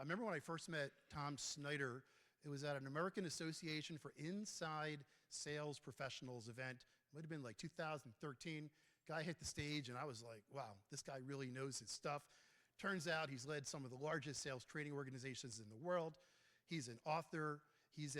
remember when I first met Tom Snyder, it was at an American Association for Inside Sales Professionals event. It might have been like 2013. Guy hit the stage and I was like, wow, this guy really knows his stuff. Turns out he's led some of the largest sales training organizations in the world. He's an author. He's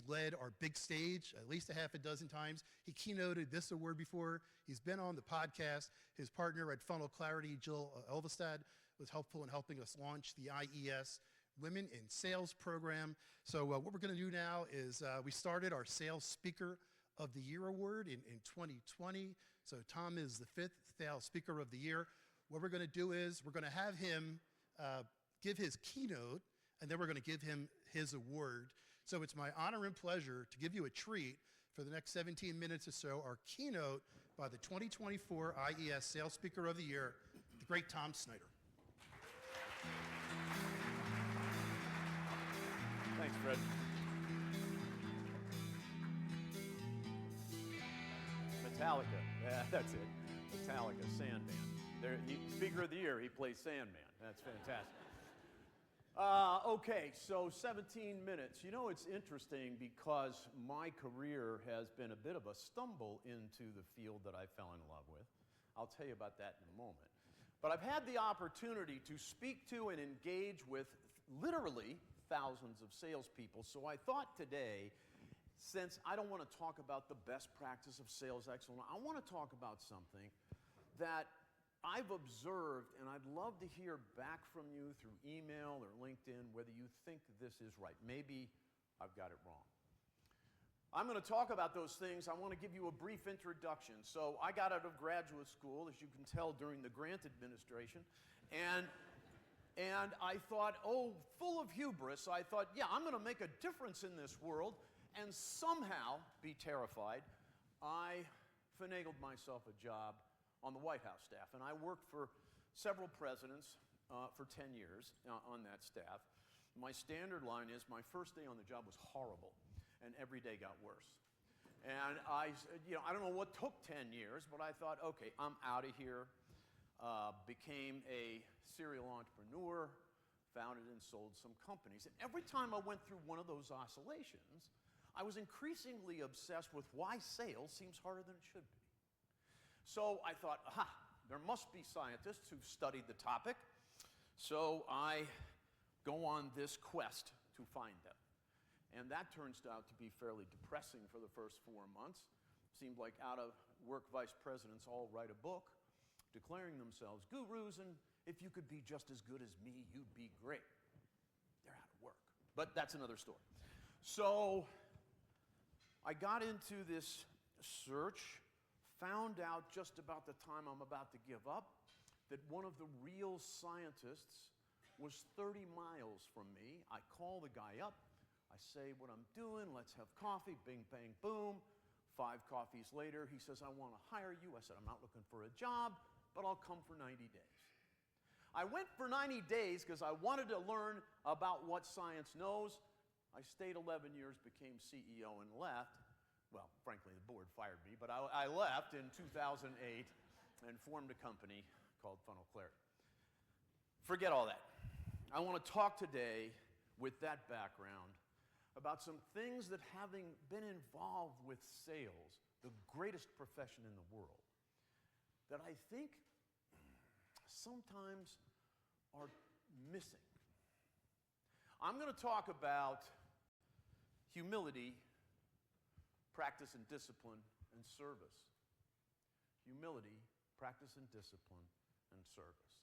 led our big stage at least a half a dozen times. He keynoted this award before. He's been on the podcast. His partner at Funnel Clarity, Jill Elvestad, was helpful in helping us launch the IES Women in Sales program. So what we're going to do now is we started our Sales Speaker of the Year award in 2020. So Tom is the 5th Sales Speaker of the Year. What we're going to do is we're going to have him give his keynote, and then we're going to give him his award. So it's my honor and pleasure to give you a treat for the next 17 minutes or so, our keynote by the 2024 IES Sales Speaker of the Year, the great Tom Snyder. Thanks, Fred. Metallica, yeah, that's it. Metallica, Sandman. Speaker of the Year, he plays Sandman. That's fantastic. Okay, so 17 minutes. You know, it's interesting because my career has been a bit of a stumble into the field that I fell in love with. I'll tell you about that in a moment. But I've had the opportunity to speak to and engage with literally thousands of salespeople. So I thought today, since I don't want to talk about the best practice of sales excellence, I want to talk about something that I've observed, and I'd love to hear back from you through email or LinkedIn whether you think this is right. Maybe I've got it wrong. I'm going to talk about those things. I want to give you a brief introduction. So I got out of graduate school, as you can tell, during the Grant administration, and I thought, oh, full of hubris, I thought, yeah, I'm going to make a difference in this world and somehow be terrified. I finagled myself a job on the White House staff, and I worked for several presidents for 10 years on that staff. My standard line is my first day on the job was horrible, and every day got worse. And I don't know what took 10 years, but I thought, okay, I'm out of here. Became a serial entrepreneur, founded and sold some companies. And every time I went through one of those oscillations, I was increasingly obsessed with why sales seems harder than it should be. So I thought, aha, there must be scientists who've studied the topic. So I go on this quest to find them. And that turns out to be fairly depressing for the first 4 months. Seemed like out-of-work vice presidents all write a book declaring themselves gurus, and if you could be just as good as me, you'd be great. They're out of work. But that's another story. So I got into this search, found out just about the time I'm about to give up that one of the real scientists was 30 miles from me. I call the guy up. I say what I'm doing. Let's have coffee. Bing, bang, boom. 5 coffees later, he says, I want to hire you. I said, I'm not looking for a job, but I'll come for 90 days. I went for 90 days because I wanted to learn about what science knows. I stayed 11 years, became CEO, and left. Well, frankly, the board fired me, but I left in 2008 and formed a company called Funnel Clarity. Forget all that. I want to talk today with that background about some things that, having been involved with sales, the greatest profession in the world, that I think sometimes are missing. I'm going to talk about humility, practice and discipline, and service. Humility, practice and discipline, and service.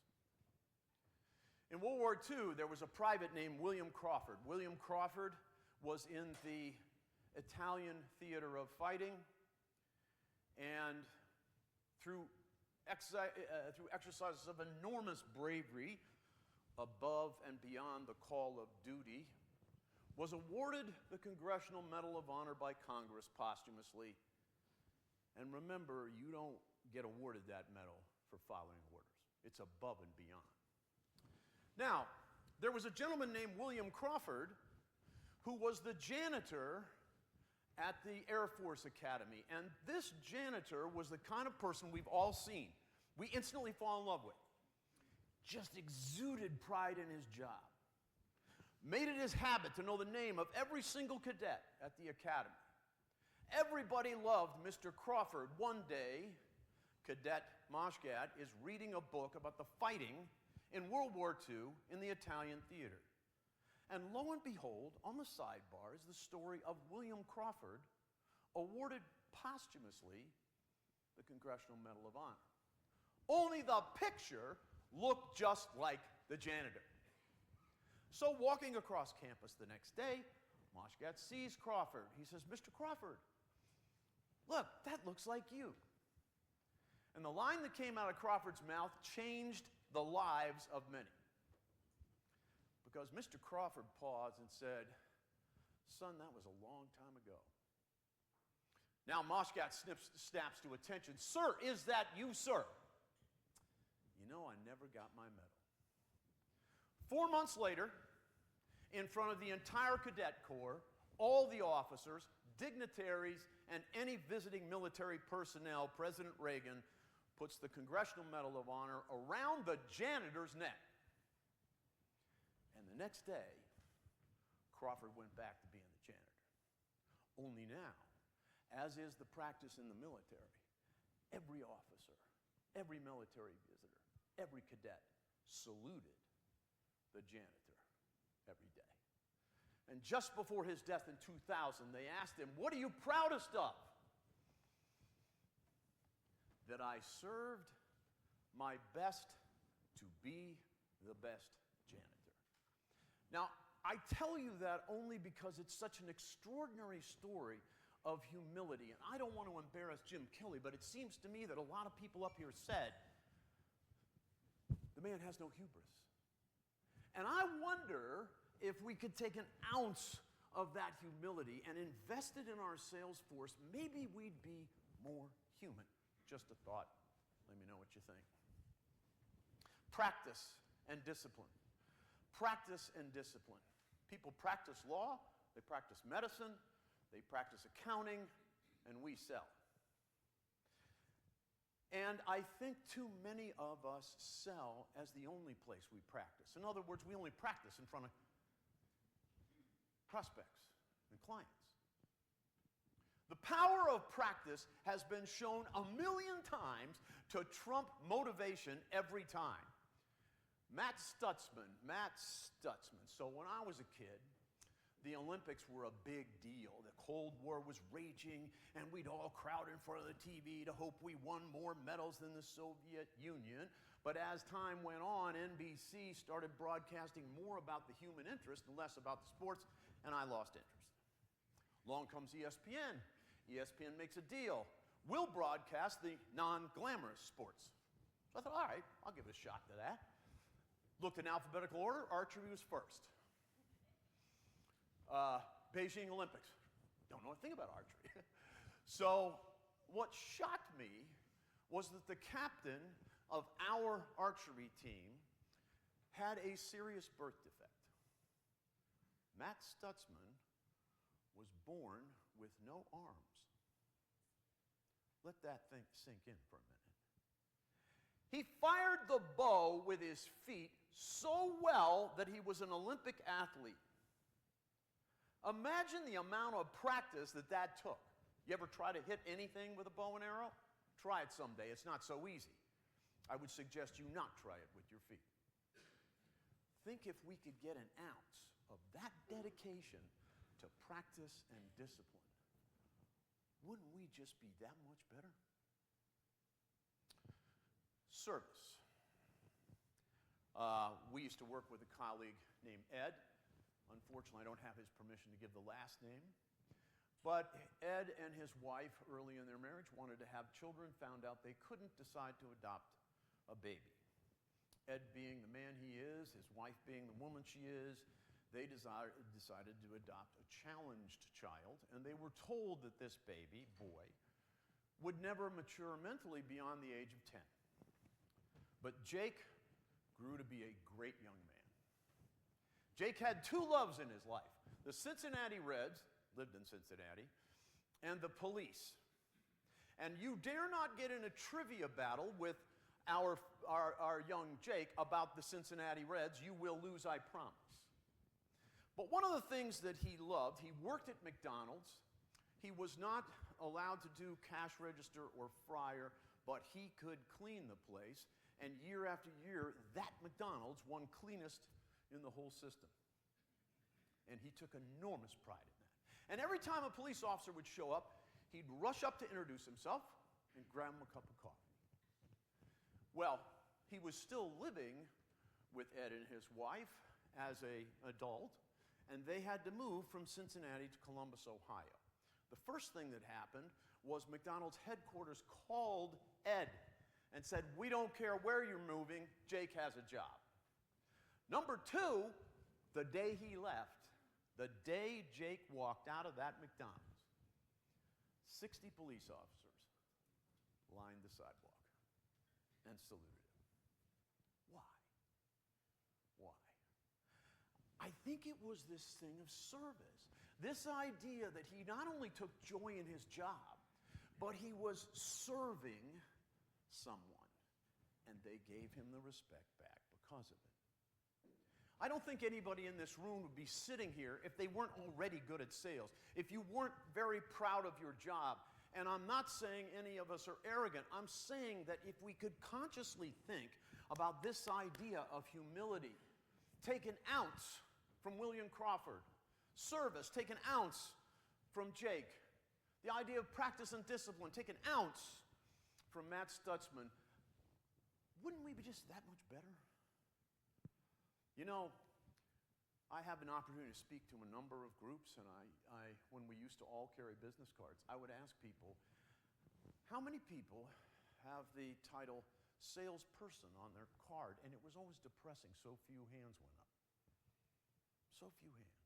In World War II, there was a private named William Crawford. William Crawford was in the Italian theater of fighting, and through exercises of enormous bravery, above and beyond the call of duty, was awarded the Congressional Medal of Honor by Congress posthumously. And remember, you don't get awarded that medal for following orders. It's above and beyond. Now, there was a gentleman named William Crawford who was the janitor at the Air Force Academy. And this janitor was the kind of person we've all seen. We instantly fall in love with. just exuded pride in his job. Made it his habit to know the name of every single cadet at the academy. Everybody loved Mr. Crawford. One day, Cadet Moshgat is reading a book about the fighting in World War II in the Italian theater. And lo and behold, on the sidebar is the story of William Crawford, awarded posthumously the Congressional Medal of Honor. Only the picture looked just like the janitor. So walking across campus the next day, Moshgat sees Crawford. He says, "Mr. Crawford, look, that looks like you." And the line that came out of Crawford's mouth changed the lives of many. Because Mr. Crawford paused and said, "Son, that was a long time ago." Now Moshgat snaps to attention. "Sir, is that you, sir?" "You know, I never got my medal." 4 months later, in front of the entire cadet corps, all the officers, dignitaries, and any visiting military personnel, President Reagan puts the Congressional Medal of Honor around the janitor's neck. And the next day, Crawford went back to being the janitor. Only now, as is the practice in the military, every officer, every military visitor, every cadet saluted the janitor every day. And just before his death in 2000, they asked him, "What are you proudest of?" "That I served my best to be the best janitor." Now, I tell you that only because it's such an extraordinary story of humility. And I don't want to embarrass Jim Kelly, but it seems to me that a lot of people up here said, the man has no hubris. And I wonder if we could take an ounce of that humility and invest it in our sales force, maybe we'd be more human. Just a thought. Let me know what you think. Practice and discipline. Practice and discipline. People practice law, they practice medicine, they practice accounting, and we sell. And I think too many of us sell as the only place we practice. In other words, we only practice in front of prospects and clients. The power of practice has been shown 1,000,000 times to trump motivation every time. Matt Stutzman. So when I was a kid, the Olympics were a big deal. The Cold War was raging, and we'd all crowd in front of the TV to hope we won more medals than the Soviet Union. But as time went on, NBC started broadcasting more about the human interest and less about the sports, and I lost interest. Along comes ESPN. ESPN makes a deal. We'll broadcast the non-glamorous sports. So I thought, all right, I'll give it a shot to that. Looked in alphabetical order. Archery was first. Beijing Olympics. Don't know a thing about archery. So what shocked me was that the captain of our archery team had a serious birth defect. Matt Stutzman was born with no arms. Let that thing sink in for a minute. He fired the bow with his feet so well that he was an Olympic athlete. Imagine the amount of practice that took. You ever try to hit anything with a bow and arrow? Try it someday. It's not so easy. I would suggest you not try it with your feet. Think if we could get an ounce of that dedication to practice and discipline. Wouldn't we just be that much better? Service. We used to work with a colleague named Ed. Unfortunately, I don't have his permission to give the last name. But Ed and his wife, early in their marriage, wanted to have children, found out they couldn't decide to adopt a baby. Ed being the man he is, his wife being the woman she is, they decided to adopt a challenged child, and they were told that this baby, boy, would never mature mentally beyond the age of 10. But Jake grew to be a great young man. Jake had two loves in his life: the Cincinnati Reds, lived in Cincinnati, and the police. And you dare not get in a trivia battle with our young Jake about the Cincinnati Reds. You will lose, I promise. But one of the things that he loved, he worked at McDonald's. He was not allowed to do cash register or fryer, but he could clean the place. And year after year, that McDonald's won cleanest in the whole system. And he took enormous pride in that. And every time a police officer would show up, he'd rush up to introduce himself and grab him a cup of coffee. Well, he was still living with Ed and his wife as an adult, and they had to move from Cincinnati to Columbus, Ohio. The first thing that happened was McDonald's headquarters called Ed and said, "We don't care where you're moving, Jake has a job." Number two, the day he left, the day Jake walked out of that McDonald's, 60 police officers lined the sidewalk and saluted him. Why? Why? I think it was this thing of service. This idea that he not only took joy in his job, but he was serving someone, and they gave him the respect back because of it. I don't think anybody in this room would be sitting here if they weren't already good at sales, if you weren't very proud of your job. And I'm not saying any of us are arrogant. I'm saying that if we could consciously think about this idea of humility, take an ounce from William Crawford, service, take an ounce from Jake, the idea of practice and discipline, take an ounce from Matt Stutzman, wouldn't we be just that much better? You know, I have an opportunity to speak to a number of groups, and when we used to all carry business cards, I would ask people, how many people have the title salesperson on their card? And it was always depressing. So few hands went up. So few hands.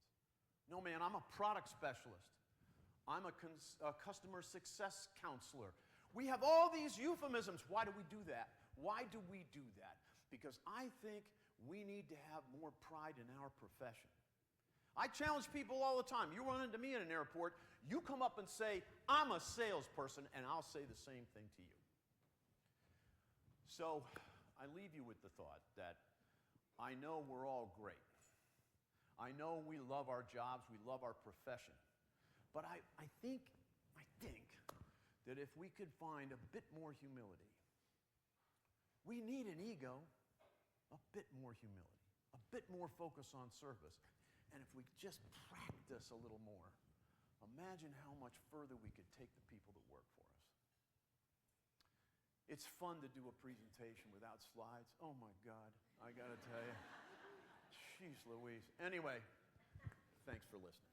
No, man, I'm a product specialist. I'm a customer success counselor. We have all these euphemisms. Why do we do that? Why do we do that? Because I think we need to have more pride in our profession. I challenge people all the time. You run into me in an airport, you come up and say, "I'm a salesperson," and I'll say the same thing to you. So I leave you with the thought that I know we're all great. I know we love our jobs, we love our profession. But I think that if we could find a bit more humility, we need an ego, a bit more humility, a bit more focus on service. And if we just practice a little more, imagine how much further we could take the people that work for us. It's fun to do a presentation without slides. Oh my God, I gotta tell you. Jeez Louise. Anyway, thanks for listening.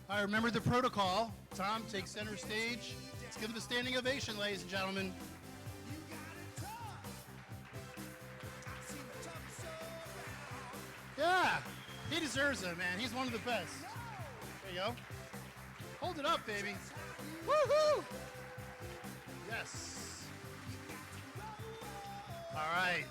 All right, remember the protocol. Tom, take center stage. Let's give him the standing ovation, ladies and gentlemen. Yeah, he deserves it, man. He's one of the best. There you go. Hold it up, baby. Woohoo! Yes. All right.